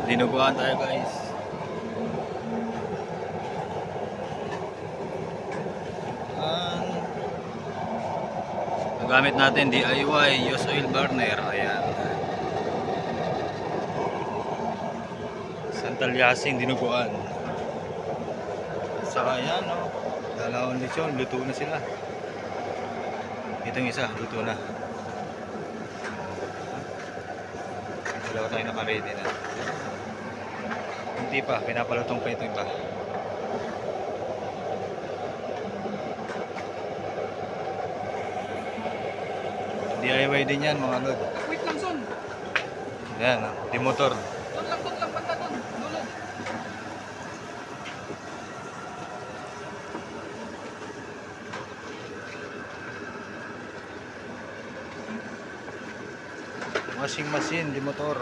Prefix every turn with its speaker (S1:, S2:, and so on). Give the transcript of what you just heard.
S1: Dinuguan tayo guys. Ang gamit natin DIY use oil burner. Ayan. Santalyasing dinuguan. Saka yan, no? Dalawang lechon, luto na sila. Itong isa, luto na. Dalawa tayo naka-ready na. Hindi pa, pinapalutong pa ito iba. DIY din yan mga lod.
S2: Wait lang, son.
S1: Yan, di motor.
S2: Doon lang, banda doon. Dulog.
S1: Washing machine, di motor.